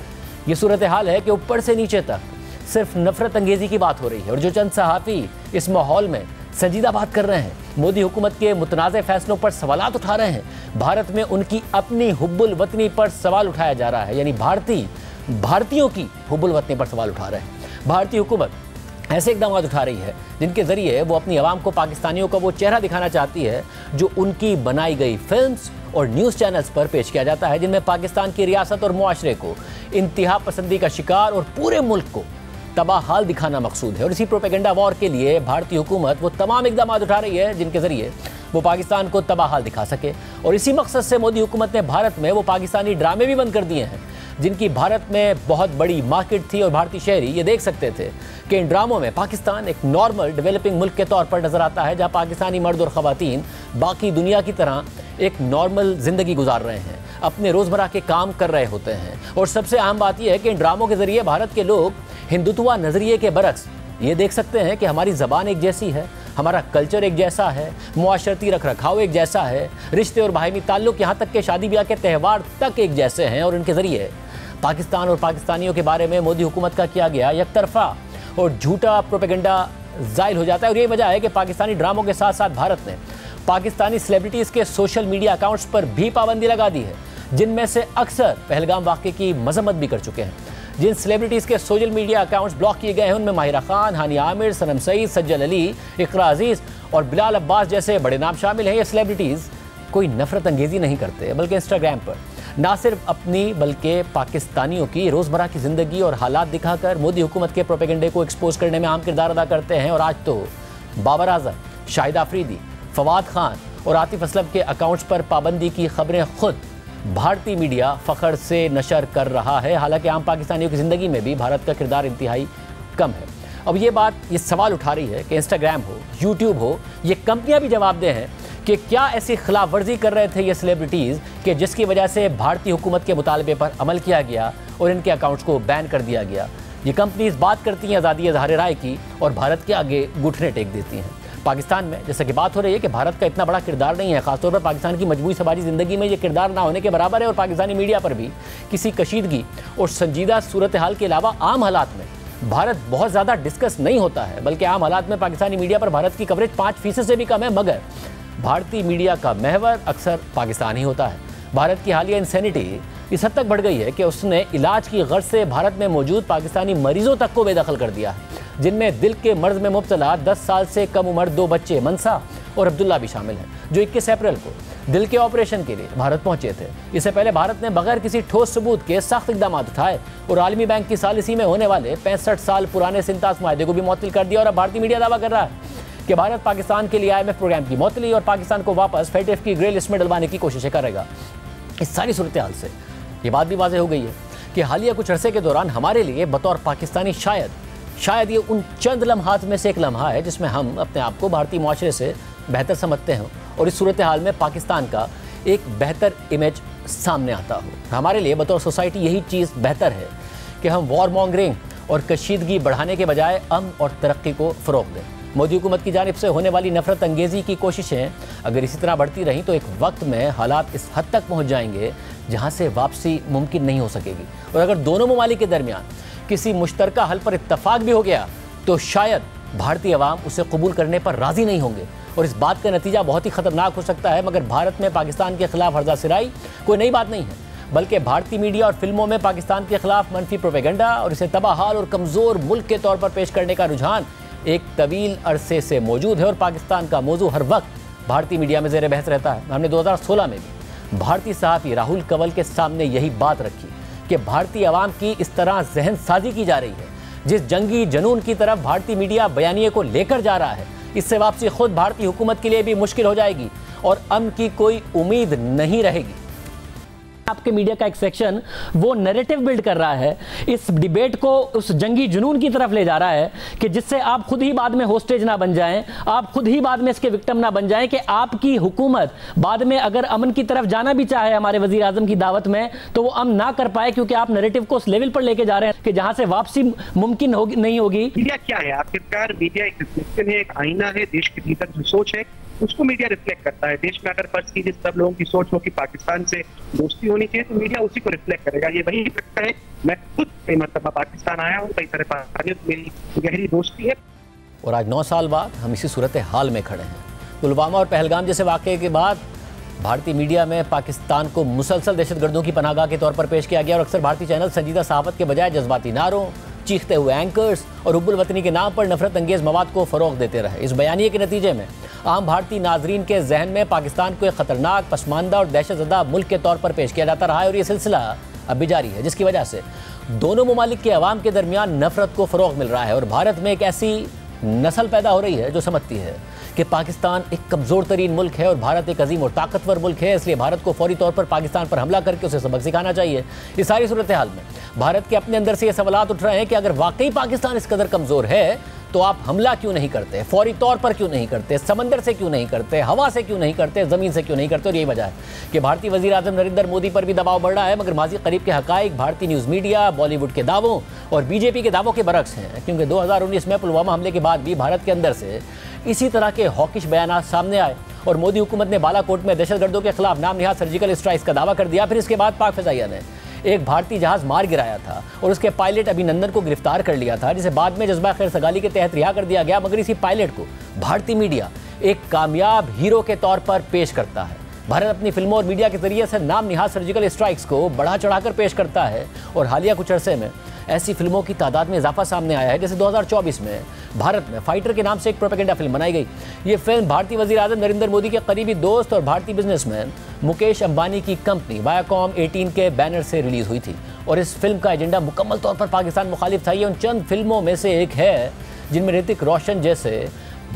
ये सूरत हाल है कि ऊपर से नीचे तक सिर्फ नफरत अंगेजी की बात हो रही है। और जो चंद सहाफ़ी इस माहौल में संजीदा बात कर रहे हैं, मोदी हुकूमत के मुतनाज़ फैसलों पर सवालात उठा रहे हैं, भारत में उनकी अपनी हुब्बुल वतनी पर सवाल उठाया जा रहा है। यानी भारतीयों की हुब्बुल वतनी पर सवाल उठा रहे हैं। भारतीय हुकूमत ऐसे इक़दाम उठा रही है जिनके ज़रिए वो अपनी आवाम को, पाकिस्तानियों को वो चेहरा दिखाना चाहती है जो उनकी बनाई गई फिल्म्स और न्यूज़ चैनल्स पर पेश किया जाता है, जिनमें पाकिस्तान की रियासत और मुआशरे को इंतहा पसंदी का शिकार और पूरे मुल्क को तबाह हाल दिखाना मकसूद है। और इसी प्रोपेगेंडा वॉर के लिए भारतीय हुकूमत वो तमाम इक़दाम उठा रही है जिनके ज़रिए वो पाकिस्तान को तबाह हाल दिखा सके। और इसी मकसद से मोदी हुकूमत ने भारत में वो पाकिस्तानी ड्रामे भी बंद कर दिए हैं जिनकी भारत में बहुत बड़ी मार्केट थी और भारतीय शहरी ये देख सकते थे कि इन ड्रामों में पाकिस्तान एक नॉर्मल डेवलपिंग मुल्क के तौर पर नजर आता है, जहां पाकिस्तानी मर्द और खवातीन बाकी दुनिया की तरह एक नॉर्मल जिंदगी गुजार रहे हैं, अपने रोजमर्रा के काम कर रहे होते हैं। और सबसे अहम बात यह है कि इन ड्रामों के जरिए भारत के लोग हिंदुत्व नजरिए के बरक्स ये देख सकते हैं कि हमारी ज़बान एक जैसी है, हमारा कल्चर एक जैसा है, मुआशरती रखरखाव एक जैसा है, रिश्ते और बाहमी ताल्लुक यहाँ तक के शादी ब्याह के त्यौहार तक एक जैसे हैं। और इनके ज़रिए पाकिस्तान और पाकिस्तानियों के बारे में मोदी हुकूमत का किया गया एकतरफा और झूठा प्रोपेगेंडा ज़ाहिर हो जाता है। और यही वजह है कि पाकिस्तानी ड्रामों के साथ साथ भारत ने पाकिस्तानी सेलिब्रिटीज़ के सोशल मीडिया अकाउंट्स पर भी पाबंदी लगा दी है, जिनमें से अक्सर पहलगाम वाक़े की मजम्मत भी कर चुके हैं। जिन सेलिब्रिटीज़ के सोशल मीडिया अकाउंट्स ब्लॉक किए गए हैं उनमें माहिरा खान, हानिया आमिर, सनम सईद, सज्जल अली, इकरा अजीज़ और बिलाल अब्बास जैसे बड़े नाम शामिल हैं। ये सेलिब्रिटीज़ कोई नफरत अंगेज़ी नहीं करते, बल्कि इंस्टाग्राम पर ना सिर्फ अपनी बल्कि पाकिस्तानियों की रोज़मर्रा की ज़िंदगी और हालात दिखाकर मोदी हुकूमत के प्रोपेगेंडे को एक्सपोज करने में अहम किरदार अदा करते हैं। और आज तो बाबर आज़म, शाहिद आफरीदी, फवाद खान और आतिफ असलम के अकाउंट्स पर पाबंदी की खबरें खुद भारतीय मीडिया फ़ख्र से नशर कर रहा है। हालांकि आम पाकिस्तानियों की ज़िंदगी में भी भारत का किरदार इंतहाई कम है। अब ये सवाल उठा रही है कि इंस्टाग्राम हो, यूट्यूब हो, ये कंपनियां भी जवाब दे हैं कि क्या ऐसी खिलाफ वर्जी कर रहे थे ये सेलिब्रिटीज़ कि जिसकी वजह से भारतीय हुकूमत के मुतालबे पर अमल किया गया और इनके अकाउंट्स को बैन कर दिया गया। ये कंपनीज बात करती हैं आज़ादी इज़हार राय की और भारत के आगे घुटने टेक देती हैं। पाकिस्तान में जैसा कि बात हो रही है कि भारत का इतना बड़ा किरदार नहीं है, खासतौर पर पाकिस्तान की मजबूरी समाजी ज़िंदगी में ये किरदार ना होने के बराबर है। और पाकिस्तानी मीडिया पर भी किसी कशीदगी और संजीदा सूरत हाल के अलावा आम हालात में भारत बहुत ज़्यादा डिस्कस नहीं होता है, बल्कि आम हालात में पाकिस्तानी मीडिया पर भारत की कवरेज 5% से भी कम है। मगर भारतीय मीडिया का महवर अक्सर पाकिस्तान ही होता है। भारत की हालिया इंसैनिटी इस हद तक बढ़ गई है कि उसने इलाज की गर्ज से भारत में मौजूद पाकिस्तानी मरीजों तक को बेदखल कर दिया है, जिनमें दिल के मर्ज में मुब्तला 10 साल से कम उम्र 2 बच्चे मनसा और अब्दुल्ला भी शामिल हैं, जो 21 अप्रैल को दिल के ऑपरेशन के लिए भारत पहुंचे थे। इससे पहले भारत ने बगैर किसी ठोस सबूत के सख्त इकदाम उठाए और आलमी बैंक की सालिसी में होने वाले 65 साल पुराने सिंतास मुआहदे को भी मुअत्तल कर दिया। और अब भारतीय मीडिया दावा कर रहा है कि भारत पाकिस्तान के लिए IMF प्रोग्राम की मुअत्तली और पाकिस्तान को वापस FATF की ग्रे लिस्ट में डलवाने की कोशिशें करेगा। इस सारी सूरत हाल से ये बात भी वाज़ेह हो गई है कि हालिया कुछ अरसे के दौरान हमारे लिए बतौर पाकिस्तानी शायद ये उन चंद लम्हात में से एक लम्हा है जिसमें हम अपने आप को भारतीय मुआशरे से बेहतर समझते हैं और इस सूरत हाल में पाकिस्तान का एक बेहतर इमेज सामने आता हो। हमारे लिए बतौर सोसाइटी यही चीज़ बेहतर है कि हम वॉर मॉन्गरिंग और कशीदगी बढ़ाने के बजाय अमन और तरक्की को फ़रोग़ दें। मोदी हुकूमत की जानिब से होने वाली नफरत अंगेज़ी की कोशिशें अगर इसी तरह बढ़ती रहीं तो एक वक्त में हालात इस हद तक पहुँच जाएंगे जहाँ से वापसी मुमकिन नहीं हो सकेगी। और अगर दोनों ममालिक के दरमियान किसी मुश्तरका हल पर इत्तफाक भी हो गया तो शायद भारतीय अवाम उसे कबूल करने पर राज़ी नहीं होंगे और इस बात का नतीजा बहुत ही ख़तरनाक हो सकता है। मगर भारत में पाकिस्तान के खिलाफ हर्जा सिराई कोई नई बात नहीं है, बल्कि भारतीय मीडिया और फिल्मों में पाकिस्तान के खिलाफ मनफी प्रोपेगेंडा और इसे तबाहाल और कमज़ोर मुल्क के तौर पर पेश करने का रुझान एक तवील अरसे से मौजूद है। और पाकिस्तान का मौजू हर वक्त भारतीय मीडिया में ज़ेर बहस रहता है। हमने 2016 में भी भारतीय सहाफ़ी राहुल कंवल के सामने यही बात रखी कि भारतीय अवाम की इस तरह जहन साजी की जा रही है, जिस जंगी जनून की तरफ भारतीय मीडिया बयानिए को लेकर जा रहा है, इससे वापसी खुद भारतीय हुकूमत के लिए भी मुश्किल हो जाएगी और अमन की कोई उम्मीद नहीं रहेगी। आपके मीडिया का एक सेक्शन वो नैरेटिव बिल्ड कर रहा है, इस डिबेट को उस जंगी जुनून की तरफ ले जा रहा है कि जिससे आप खुद ही बाद में होस्टेज ना बन जाएं, आप खुद ही बाद में इसके विक्टिम ना बन जाएं कि आपकी हुकूमत बाद में अगर अमन की तरफ जाना भी चाहे हमारे वजीर आजम की दावत में तो वो अमन ना कर पाए, क्योंकि आप नैरेटिव को उस लेवल पर लेके जा रहे हैं कि जहां से वापसी मुमकिन नहीं होगी। मीडिया क्या है आखिरकार? मीडिया एक रिफ्लेक्शन है, एक आईना है। देश के भीतर जो सोच है उसको मीडिया रिफ्लेक्ट करता है। देश में अगर फर्ज कीजिए सब लोगों की सोच हो कि पाकिस्तान से दोस्ती होनी चाहिए तो मीडिया उसी को रिफ्लेक्ट करेगा। ये वही लगता है। मैं खुद कई मरतबा पाकिस्तान आया हूँ, कई सारे पाकिस्तानियों से मेरी गहरी दोस्ती है। और आज 9 साल बाद हम इसी सूरत हाल में खड़े हैं। पुलवामा और पहलगाम जैसे वाक़े के बाद भारतीय मीडिया में पाकिस्तान को मुसलसल दहशतगर्दों की पनाहगाह के तौर पर पेश किया गया और अक्सर भारतीय चैनल संजीदा सहाफ़त के बजाय जज्बाती नारों, चीखते हुए एंकर्स और हुब्बुल वतनी के नाम पर नफरत अंगेज मवाद को फ़रोग़ देते रहे। इस बयानिए के नतीजे में आम भारतीय नाजरीन के जहन में पाकिस्तान को एक ख़तरनाक, पसमानदा और दहशतज़दा मुल्क के तौर पर पेश किया जाता रहा है और ये सिलसिला अब भी जारी है, जिसकी वजह से दोनों ममालिक के अवाम के दरमियान नफरत को फ़रोग़ मिल रहा है और भारत में एक ऐसी नस्ल पैदा हो रही है जो समझती है कि पाकिस्तान एक कमज़ोर तरीन मुल्क है और भारत एक अजीम और ताकतवर मुल्क है, इसलिए भारत को फौरी तौर पर पाकिस्तान पर हमला करके उसे सबक सिखाना चाहिए। इस सारी सूरत हाल में भारत के अपने अंदर से ये सवालात उठ रहे हैं कि अगर वाकई पाकिस्तान इस कदर कमज़ोर है तो आप हमला क्यों नहीं करते, फौरी तौर पर क्यों नहीं करते, समंदर से क्यों नहीं करते, हवा से क्यों नहीं करते, ज़मीन से क्यों नहीं करते। और यही वजह है कि भारतीय वज़ीर आज़म नरेंद्र मोदी पर भी दबाव बढ़ रहा है, मगर माजी करीब के हक़ाइक़ भारतीय न्यूज़ मीडिया, बॉलीवुड के दावों और बीजेपी के दावों के बरक्स हैं। क्योंकि 2019 में पुलवामा हमले के बाद भी भारत के अंदर से इसी तरह के हॉकिश बयान सामने आए और मोदी हुकूमत ने बालाकोट में दहशतगर्दों के खिलाफ नाम निहाद सर्जिकल स्ट्राइक्स का दावा कर दिया। फिर इसके बाद पाक फ़िज़ाइया ने एक भारतीय जहाज मार गिराया था और उसके पायलट अभिनंदन को गिरफ्तार कर लिया था, जिसे बाद में जज्बा खैर सगाली के तहत रिहा कर दिया गया। मगर इसी पायलट को भारतीय मीडिया एक कामयाब हीरो के तौर पर पेश करता है। भारत अपनी फिल्मों और मीडिया के जरिए से नाम निहाद सर्जिकल स्ट्राइक्स को बढ़ा चढ़ाकर पेश करता है और हालिया कुछ अरसे में ऐसी फिल्मों की तादाद में इजाफा सामने आया है। जैसे 2024 में भारत में फाइटर के नाम से एक प्रोपेगेंडा फिल्म बनाई गई। ये फिल्म भारतीय वज़ीर आज़म नरेंद्र मोदी के करीबी दोस्त और भारतीय बिजनेसमैन मुकेश अंबानी की कंपनी वायाकॉम 18 के बैनर से रिलीज़ हुई थी और इस फिल्म का एजेंडा मुकम्मल तौर पर पाकिस्तान मुखालिफ था। ये उन चंद फिल्मों में से एक है जिनमें ऋतिक रोशन जैसे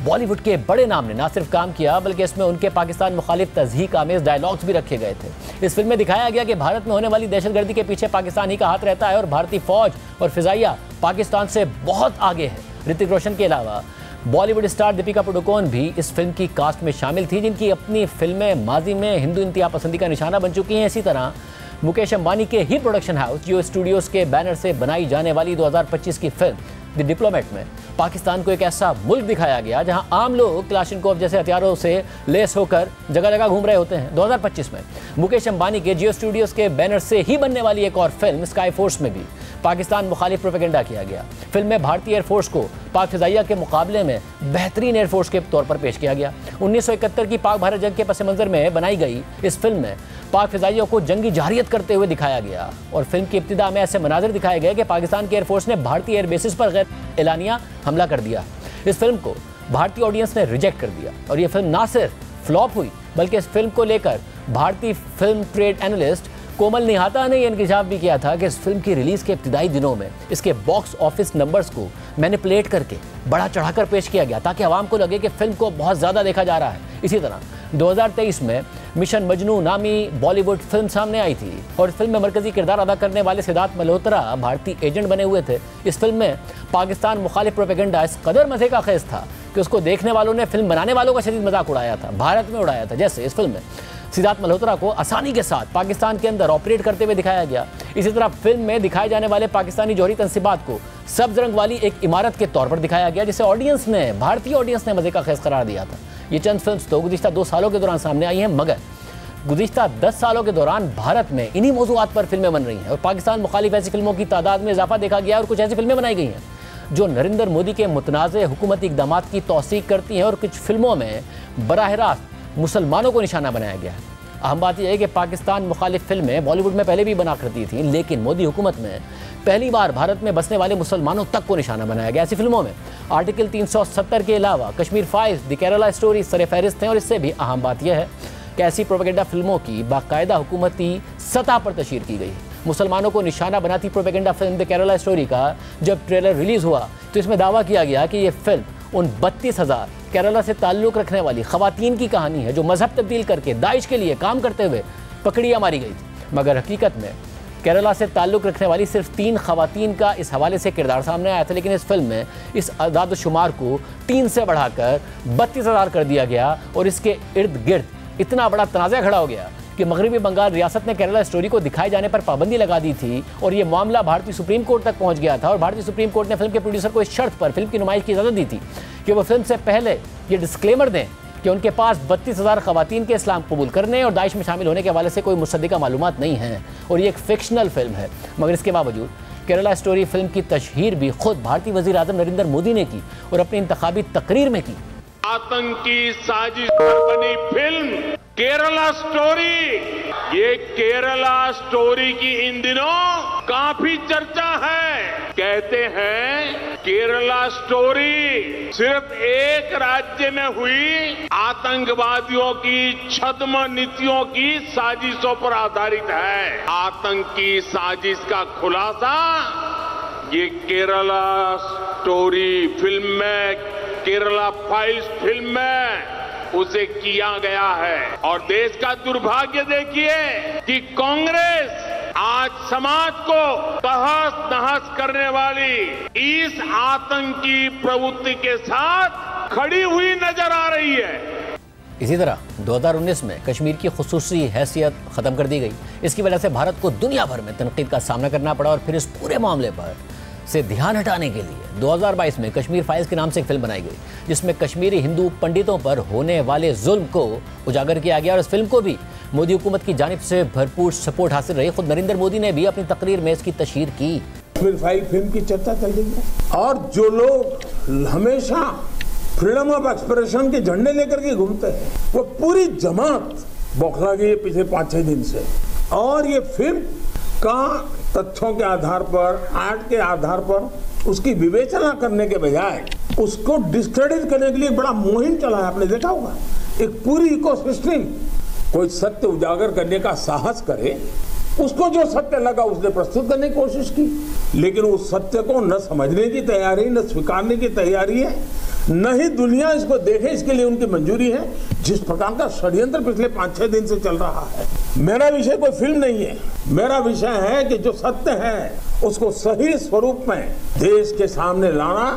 बॉलीवुड के बड़े नाम ने ना सिर्फ काम किया बल्कि इसमें उनके पाकिस्तान मुखालिफ तज़हीक आमेज़ डायलॉग्स भी रखे गए थे। इस फिल्म में दिखाया गया कि भारत में होने वाली दहशतगर्दी के पीछे पाकिस्तान ही का हाथ रहता है और भारतीय फौज और फ़िज़ाइया पाकिस्तान से बहुत आगे है। ऋतिक रोशन के अलावा बॉलीवुड स्टार दीपिका पादुकोण भी इस फिल्म की कास्ट में शामिल थी, जिनकी अपनी फिल्में माजी में हिंदू इंतहा पसंदी का निशाना बन चुकी हैं। इसी तरह मुकेश अंबानी के ही प्रोडक्शन हाउस जियो स्टूडियोज़ के बैनर से बनाई जाने वाली 2025 की फिल्म द डिप्लोमेट में पाकिस्तान को एक ऐसा मुल्क दिखाया गया जहां आम लोग क्लाशनकोव जैसे हथियारों से लेस होकर जगह जगह घूम रहे होते हैं। 2025 में मुकेश अंबानी के जियो स्टूडियोज़ के बैनर से ही बनने वाली एक और फिल्म स्काई फोर्स में भी पाकिस्तान मुखालिफ प्रोपेगेंडा किया गया। फिल्म में भारतीय एयरफोर्स को पाक फ़िज़ाइया के मुकाबले में बेहतरीन एयरफोर्स के तौर पर पेश किया गया। 1971 की पाक भारत जंग के पस मंज़र में बनाई गई इस फिल्म में पाक फ़िज़ाइयों को जंगी जारियत करते हुए दिखाया गया और फिल्म की इब्तिदा में ऐसे मनाज़िर दिखाए गए कि पाकिस्तान के एयरफोर्स ने भारतीय एयरबेसिस पर गैर एलानिया हमला कर दिया। इस फिल्म को भारतीय ऑडियंस ने रिजेक्ट कर दिया और ये फिल्म ना सिर्फ फ्लॉप हुई बल्कि इस फिल्म को लेकर भारतीय फिल्म ट्रेड एनालिस्ट कोमल निहाता ने यह इंकशाफ भी किया था कि इस फिल्म की रिलीज़ के इब्तिदाई दिनों में इसके बॉक्स ऑफिस नंबर्स को मैनिपुलेट करके बढ़ा चढ़ाकर पेश किया गया ताकि आवाम को लगे कि फिल्म को बहुत ज़्यादा देखा जा रहा है। इसी तरह 2023 में मिशन मजनू नामी बॉलीवुड फिल्म सामने आई थी और इस फिल्म में मरकजी किरदार अदा करने वाले सिद्धार्थ मल्होत्रा भारतीय एजेंट बने हुए थे। इस फिल्म में पाकिस्तान मुखालिफ प्रोपेगेंडा इस कदर मज़े का खेज था कि उसको देखने वालों ने फिल्म बनाने वालों का शदीद मजाक उड़ाया था, भारत में उड़ाया था। जैसे इस फिल्म में सिद्धार्थ मल्होत्रा को आसानी के साथ पाकिस्तान के अंदर ऑपरेट करते हुए दिखाया गया। इसी तरह फिल्म में दिखाए जाने वाले पाकिस्तानी जौहरी तंसीबात को सब्ज रंग वाली एक इमारत के तौर पर दिखाया गया, जिसे भारतीय ऑडियंस ने मज़े का खेज करार दिया था। ये चंद फिल्म तो गुज़िश्ता 2 सालों के दौरान सामने आई हैं, मगर गुज़िश्ता 10 सालों के दौरान भारत में इन्हीं मौज़ूआत पर फिल्में बन रही हैं और पाकिस्तान मुखालिफ ऐसी फिल्मों की तादाद में इजाफा देखा गया और कुछ ऐसी फिल्में बनाई गई हैं जो नरेंद्र मोदी के मुतनाज़े हुकूमती इक़दामात की तौसीक़ करती हैं और कुछ फिल्मों में बराह रास्त मुसलमानों को निशाना बनाया गया है। अहम बात यह है कि पाकिस्तान मुखालिफ फिल्में बॉलीवुड में पहले भी बना करती थी, लेकिन मोदी हुकूमत में पहली बार भारत में बसने वाले मुसलमानों तक को निशाना बनाया गया। ऐसी फिल्मों में आर्टिकल 370 के अलावा Kashmir files, the Kerala story सरफहरिस्त हैं और इससे भी अहम बात यह है कि ऐसी प्रोपेगेंडा फिल्मों की बाकायदा हुकूमती सतह पर तशहीर की गई। मुसलमानों को निशाना बनाती propaganda film the Kerala story का जब ट्रेलर रिलीज़ हुआ तो इसमें दावा किया गया कि यह फिल्म उन 32,000 केरला से ताल्लुक़ रखने वाली ख़वातीन की कहानी है जो मज़हब तब्दील करके दाइश के लिए काम करते हुए पकड़ियाँ मारी गई थी। मगर हकीकत में केरला से ताल्लुक़ रखने वाली सिर्फ 3 ख़वातीन का इस हवाले से किरदार सामने आया था, लेकिन इस फिल्म में इस आदाद शुमार को 3 से बढ़ाकर 32,000 कर दिया गया और इसके इर्द गिर्द इतना बड़ा तनाज़ा खड़ा हो गया कि मगरबी बंगाल रियासत ने केरला स्टोरी को दिखाए जाने पर पाबंदी लगा दी थी और ये मामला भारतीय सुप्रीम कोर्ट तक पहुंच गया था और भारतीय सुप्रीम कोर्ट ने फिल्म के प्रोड्यूसर को इस शर्त पर फिल्म की नुमाइश की इजाज़त दी थी कि वो फिल्म से पहले ये डिस्क्लेमर दें कि उनके पास 32,000 ख़वातीन के इस्लाम कबूल करने और दाइश में शामिल होने के हवाले से कोई मुसद्दिका मालूमात नहीं है और ये एक फिक्शनल फिल्म है। मगर इसके बावजूद केरला स्टोरी फिल्म की तशहीर भी खुद भारतीय वज़ीर आज़म नरेंद्र मोदी ने की और अपनी इंतखाबी तकरीर में की। आतंकी साजिश पर बनी फिल्म केरला स्टोरी, ये केरला स्टोरी की इन दिनों काफी चर्चा है। कहते हैं केरला स्टोरी सिर्फ एक राज्य में हुई आतंकवादियों की छद्म नीतियों की साजिशों पर आधारित है। आतंकी साजिश का खुलासा ये केरला स्टोरी फिल्म में केरला फाइल्स फिल्म में उसे किया गया है। और देश का दुर्भाग्य देखिए कि कांग्रेस आज समाज को तहस नहस करने वाली इस आतंकी प्रवृत्ति के साथ खड़ी हुई नजर आ रही है। इसी तरह 2019 में कश्मीर की खुसूसी हैसियत खत्म कर दी गई। इसकी वजह से भारत को दुनिया भर में तनकीद का सामना करना पड़ा और फिर इस पूरे मामले पर से ध्यान हटाने के लिए 2022 में कश्मीर फाइल्स के नाम से एक फिल्म बनाई गई, जिसमें कश्मीरी हिंदू पंडितों पर होने वाले जुल्म को उजागर किया गया। और इस फिल्म को भी मोदी हुकूमत की जानिब से भरपूर सपोर्ट हासिल रही। खुद नरेंद्र मोदी ने भी अपनी तकरीर में इसकी तशहीर की। कश्मीर फाइल फिल्म की चर्चा चल रही है और जो लोग हमेशा फ्रीडम ऑफ एक्सप्रेशन के झंडे लेकर के घूमते हैं वो पूरी जमात बौखला गई है पिछले 5-6 दिन से। और ये फिल्म का तथ्यों के आधार पर, आर्ट के आधार पर उसकी विवेचना करने के बजाय उसको डिस्क्रेडिट करने के लिए बड़ा मुहिम चला है। आपने देखा होगा एक पूरी इकोसिस्टम कोई सत्य उजागर करने का साहस करे, उसको जो सत्य लगा उसने प्रस्तुत करने की कोशिश की, लेकिन उस सत्य को न समझने की तैयारी, न स्वीकारने की तैयारी है, न ही दुनिया इसको देखे इसके लिए उनकी मंजूरी है। जिस प्रकार का षड्यंत्र पिछले 5-6 दिन से चल रहा है। मेरा विषय कोई फिल्म नहीं है, मेरा विषय है कि जो सत्य है उसको सही स्वरूप में देश के सामने लाना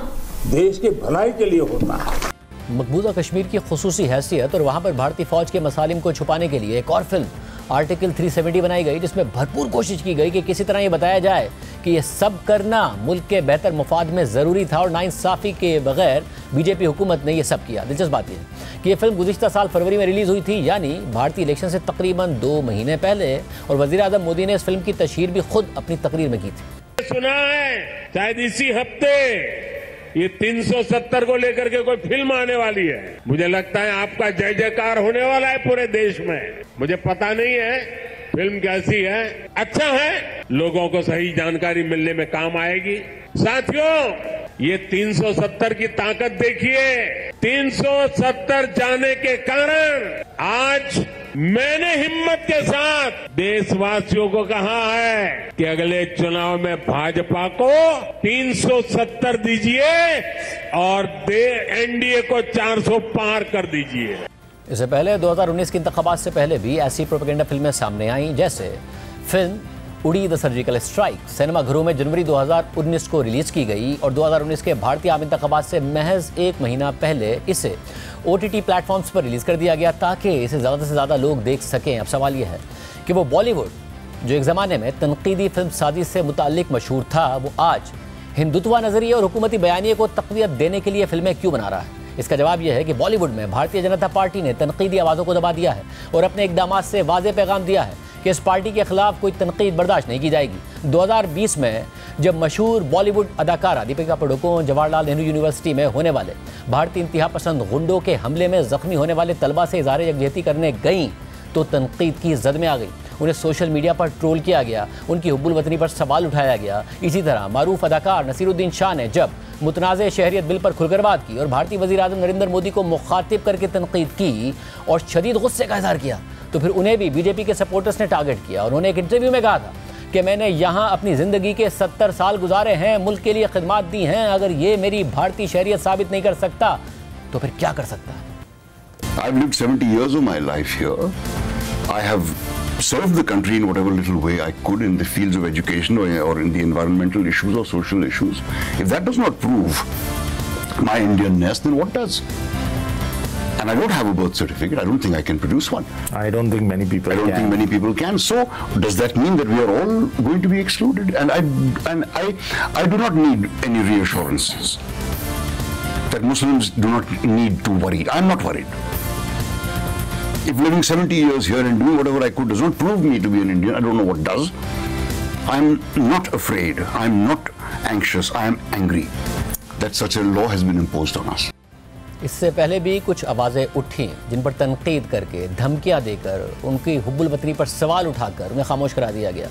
देश की भलाई के लिए होता है। मकबूजा कश्मीर की खुसूसी हैसियत और वहाँ पर भारतीय फौज के मसालिम को छुपाने के लिए एक और फिल्म आर्टिकल 370 बनाई गई, जिसमें भरपूर कोशिश की गई कि किसी तरह ये बताया जाए कि ये सब करना मुल्क के बेहतर मफाद में ज़रूरी था और नाइंसाफ़ी के बगैर बीजेपी हुकूमत ने ये सब किया। दिलचस्प बात यह है कि ये फिल्म गुज़िश्ता साल फरवरी में रिलीज़ हुई थी, यानी भारतीय इलेक्शन से तकरीबन 2 महीने पहले, और वज़ीर आज़म मोदी ने इस फिल्म की तशहीर भी खुद अपनी तकरीर में की थी। सुना है शायद इसी हफ्ते ये 370 को लेकर के कोई फिल्म आने वाली है। मुझे लगता है आपका जय जयकार होने वाला है पूरे देश में। मुझे पता नहीं है फिल्म कैसी है, अच्छा है, लोगों को सही जानकारी मिलने में काम आएगी। साथियों ये 370 की ताकत देखिए। 370 जाने के कारण आज मैंने हिम्मत के साथ देशवासियों को कहा है कि अगले चुनाव में भाजपा को 370 दीजिए और एनडीए को 400 पार कर दीजिए। इससे पहले 2019 के इंतखाबात से पहले भी ऐसी प्रोपेगेंडा फिल्में सामने आईं, जैसे फिल्म उड़ी द सर्जिकल स्ट्राइक सिनेमा घरों में जनवरी 2019 को रिलीज की गई और 2019 के भारतीय आम इंतखाबात से महज 1 महीना पहले इसे OTT प्लेटफॉर्म्स पर रिलीज कर दिया गया ताकि इसे ज़्यादा से ज़्यादा लोग देख सकें। अब सवाल यह है कि वो बॉलीवुड जो एक ज़माने में तनकीदी फिल्म साजी से मुताल्लिक मशहूर था, वो आज हिंदुत्व नज़रिए और हुकूमती बयानिए को तक़वियत देने के लिए फिल्में क्यों बना रहा है। इसका जवाब यह है कि बॉलीवुड में भारतीय जनता पार्टी ने तनकीदी आवाज़ों को दबा दिया है और अपने इक़दामात से वाज़ेह पैगाम दिया है कि इस पार्टी के खिलाफ कोई तनकीद बर्दाश्त नहीं की जाएगी। 2020 में जब मशहूर बॉलीवुड अदाकारा दीपिका पादुकोण जवाहरलाल नेहरू यूनिवर्सिटी में होने वाले भारतीय इंतहा पसंद गुंडों के हमले में जख्मी होने वाले तलबा से इज़हार यकजहती करने गईं तो तनकीद की जद में आ गई। उन्हें सोशल मीडिया पर ट्रोल किया गया, उनकी हुब्बुल वतनी पर सवाल उठाया गया। इसी तरह मारूफ अदाकार नसीरुद्दीन शाह ने जब मुतनाज़ शहरियत बिल पर खुलकर बात की और भारतीय वज़ीर आज़म नरेंद्र मोदी को मुखातिब करके तनकीद की और शदीद गुस्से का इज़हार किया, तो फिर उन्हें भी बीजेपी के सपोर्टर्स ने टारगेट किया। उन्होंने एक इंटरव्यू में कहा था कि मैंने यहाँ अपनी ज़िंदगी के 70 साल गुजारे हैं, मुल्क के लिए खिदमत दी हैं, अगर ये मेरी भारतीय शहरियत साबित नहीं कर सकता तो फिर क्या कर सकता है। I've lived 70 years of my life here. I have served the country in whatever little way I could in the fields of education or in the environmental issues or social issues. If that does not prove my Indianness, then what does? And I don't have a birth certificate. I don't think I can produce one. I don't think many people can. I don't think many people can. So does that mean that we are all going to be excluded? And I do not need any reassurances that Muslims do not need to worry. I'm not worried. If living 70 years here and doing whatever I could does not prove me to be an Indian, I don't know what does. I'm not afraid. I'm not anxious. I am angry that such a law has been imposed on us. इससे पहले भी कुछ आवाज़ें उठी जिन पर तनकीद करके, धमकियां देकर, उनकी हुब्बुल वतनी पर सवाल उठाकर उन्हें खामोश करा दिया गया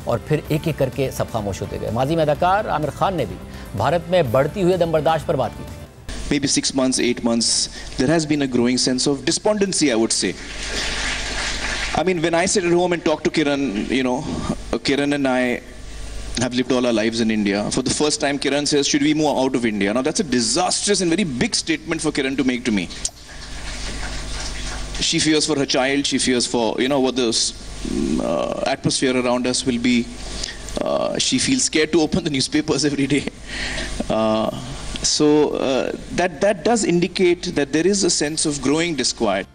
और फिर एक एक करके सब खामोश होते गए। माजी में अदाकार आमिर खान ने भी भारत में बढ़ती हुई दमबर्दाश्त पर बात की थी। Maybe 6 months, 8 months, there has been a growing sense of despondency, I would say. I mean, when I sit at home and talk to Kiran, Kiran and I have lived all our lives in India. For the first time, Kiran says, should we move out of India? Now that's a disastrous and very big statement for Kiran to make to me. She fears for her child, she fears for, what the atmosphere around us will be. She feels scared to open the newspapers every day. So that does indicate that there is a sense of growing disquiet.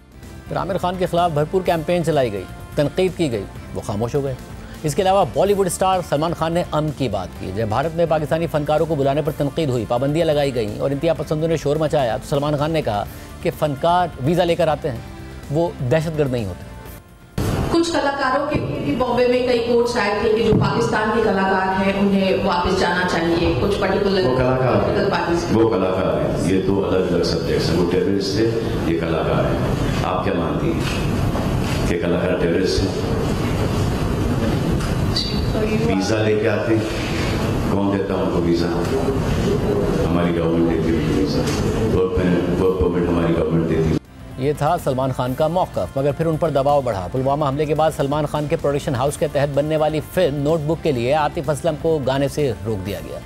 Aamir Khan के खिलाफ भरपूर campaign चलाई गई, तनकीद की गई, वो खामोश हो गए। इसके अलावा बॉलीवुड स्टार सलमान खान ने अमन की बात की। जब भारत में पाकिस्तानी फनकारों को बुलाने पर तनकीद हुई, पाबंदियां लगाई गईं और इंतहा पसंदों ने शोर मचाया, तो सलमान खान ने कहा कि फनकार वीज़ा लेकर आते हैं, वो दहशतगर्द नहीं होते। कुछ कलाकारों के भी बॉम्बे में कई कोर्ट्स आए थे कि जो पाकिस्तान के कलाकार हैं उन्हें वापस जाना चाहिए। कुछ पर्टिकुलर वो कलाकार हैं, ये दो अलग अलग सब्जेक्ट्स हैं। वो टेररिस्ट थे, ये कलाकार हैं। आप क्या मानती हैं कि कलाकार टेररिस्ट हैं? वीजा लेके आते, कौन देता उनको वीजा? हमारी गवर्नमेंट देती है वीजा, वर्क परमिट हमारी गवर्नमेंट देती है। ये था सलमान खान का मौक़िफ़, मगर फिर उन पर दबाव बढ़ा। पुलवामा हमले के बाद सलमान खान के प्रोडक्शन हाउस के तहत बनने वाली फिल्म नोटबुक के लिए आतिफ असलम को गाने से रोक दिया गया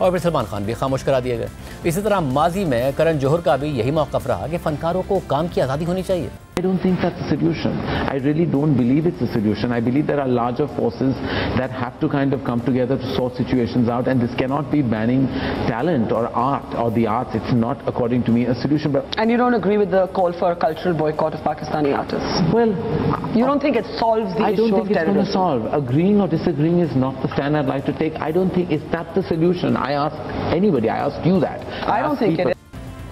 और फिर सलमान खान भी खामोश करा दिए गए। इसी तरह माजी में करण जौहर का भी यही मौक़िफ़ रहा कि फ़नकारों को काम की आज़ादी होनी चाहिए। I don't think that's a solution. I really don't believe it's a solution. I believe there are larger forces that have to kind of come together to sort situations out, and this cannot be banning talent or art or the arts. It's not, according to me, a solution. But and you don't agree with the call for a cultural boycott of Pakistani artists? Well, you don't think it solves the issue of terrorism? I don't think it's going to solve. Agreeing or disagreeing is not the stand I'd like to take. I don't think is that the solution. I ask anybody. I ask you that. I don't think it is.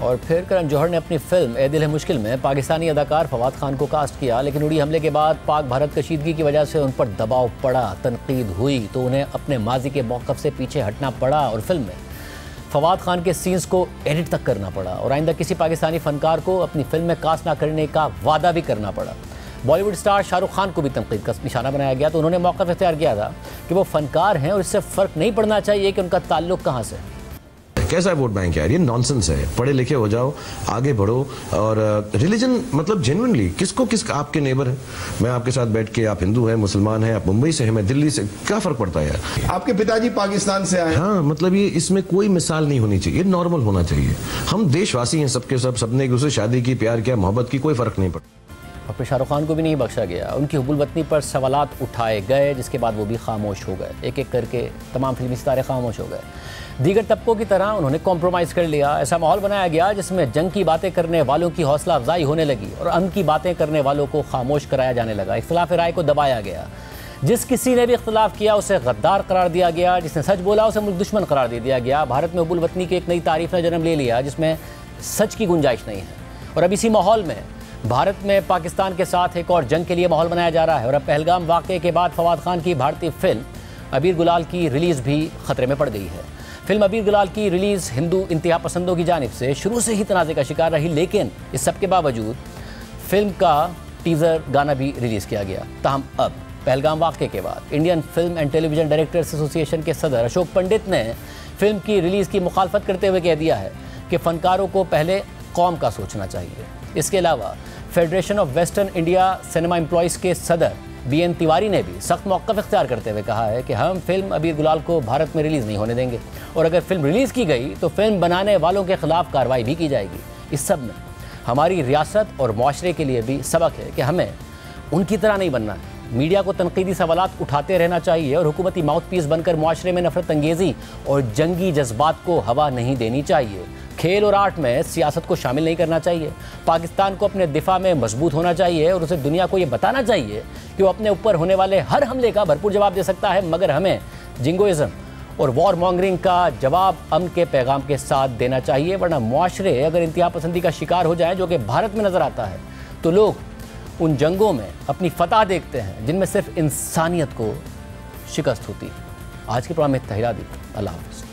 और फिर करण जौहर ने अपनी film ए दिल है मुश्किल में पाकिस्तानी अदाकार फवाद खान को कास्ट किया, लेकिन उड़ी हमले के बाद पाक भारत कशीदगी की वजह से उन पर दबाव पड़ा, तनकीद हुई, तो उन्हें अपने माजी के मौक़िफ़ से पीछे हटना पड़ा और फिल्म में फवाद खान के सीन्स को एडिट तक करना पड़ा और आइंदा किसी पाकिस्तानी फ़नकार को अपनी फिल्म में कास्ट ना करने का वादा भी करना पड़ा। बॉलीवुड स्टार शाहरुख खान को भी तनकीद का निशाना बनाया गया, तो उन्होंने मौक़िफ़ इख्तियार किया था कि वो फ़नकार हैं और इससे फ़र्क नहीं पड़ना चाहिए कि उनका ताल्लुक़ कहाँ से। कैसा वोट बैंक यार, ये नॉनसेंस है। पढ़े लिखे हो जाओ, आगे बढ़ो। और रिलीजन मतलब जेन्युइनली किसको आपके नेबर है, मैं आपके साथ बैठ के, आप हिंदू हैं, मुसलमान हैं, आप मुंबई से हैं, मैं दिल्ली से, क्या फर्क पड़ता है यार? आपके पिताजी पाकिस्तान से आए। हाँ, मतलब ये इसमें कोई मिसाल नहीं होनी चाहिए, नॉर्मल होना चाहिए। हम देशवासी हैं सबके सब, सबने एक दूसरे शादी की, प्यार किया, मोहब्बत की, कोई फर्क नहीं पड़ता। और फिर शाहरुख खान को भी नहीं बख्शा गया, उनकी हुब्बुल वतनी पर सवालात उठाए गए, जिसके बाद वो भी खामोश हो गए। एक एक करके तमाम फिल्मी सितारे खामोश हो गए। दीगर तबकों की तरह उन्होंने कॉम्प्रोमाइज़ कर लिया। ऐसा माहौल बनाया गया जिसमें जंग की बातें करने वालों की हौसला अफजाई होने लगी और अमन की बातें करने वालों को खामोश कराया जाने लगा। इख्तिलाफ राय को दबाया गया। जिस किसी ने भी इख्तिलाफ किया उसे गद्दार करार दिया गया, जिसने सच बोला उसे मुल्क दुश्मन करार दे दिया गया। भारत में हुब्बुल वतनी की एक नई तारीफ ने जन्म ले लिया जिसमें सच की गुंजाइश नहीं है। और अब इसी माहौल में भारत में पाकिस्तान के साथ एक और जंग के लिए माहौल बनाया जा रहा है। और अब पहलगाम वाक़े के बाद फवाद खान की भारतीय फिल्म अबीर गुलाल की रिलीज़ भी ख़तरे में पड़ गई है। फिल्म अबीर गुलाल की रिलीज़ हिंदू इंतहा पसंदों की जानिब से शुरू से ही तनाज़े का शिकार रही, लेकिन इस सब के बावजूद फिल्म का टीज़र गाना भी रिलीज़ किया गया। ताहम अब पहलगाम वाक़े के बाद Indian film and television directors association के सदर अशोक पंडित ने फिल्म की रिलीज़ की मुखालफत करते हुए कह दिया है कि फ़नकारों को पहले कौम का सोचना चाहिए। इसके अलावा federation of western India cinema employees के सदर BN तिवारी ने भी सख्त मौक़िफ़ इख्तियार करते हुए कहा है कि हम फिल्म अबीर गुलाल को भारत में रिलीज़ नहीं होने देंगे और अगर फिल्म रिलीज़ की गई तो फिल्म बनाने वालों के ख़िलाफ़ कार्रवाई भी की जाएगी। इस सब में हमारी रियासत और मुआशरे के लिए भी सबक है कि हमें उनकी तरह नहीं बनना है। मीडिया को तनकीदी सवालात उठाते रहना चाहिए और हुकूमती माउथ पीस बनकर मुआशरे में नफरत अंगेज़ी और जंगी जज्बात को हवा नहीं देनी चाहिए। खेल और आर्ट में सियासत को शामिल नहीं करना चाहिए। पाकिस्तान को अपने दिफा में मजबूत होना चाहिए और उसे दुनिया को ये बताना चाहिए कि वो अपने ऊपर होने वाले हर हमले का भरपूर जवाब दे सकता है, मगर हमें जिंगोइज़म और वॉर मॉन्गरिंग का जवाब अमन के पैगाम के साथ देना चाहिए। वरना मुआशरे अगर इंतहा पसंदी का शिकार हो जाए, जो कि भारत में नज़र आता है, तो लोग उन जंगों में अपनी फतह देखते हैं जिनमें सिर्फ इंसानियत को शिकस्त होती है। आज के प्रोग्राम में इत्ता ही दी। अल्लाह हाफ़िज़।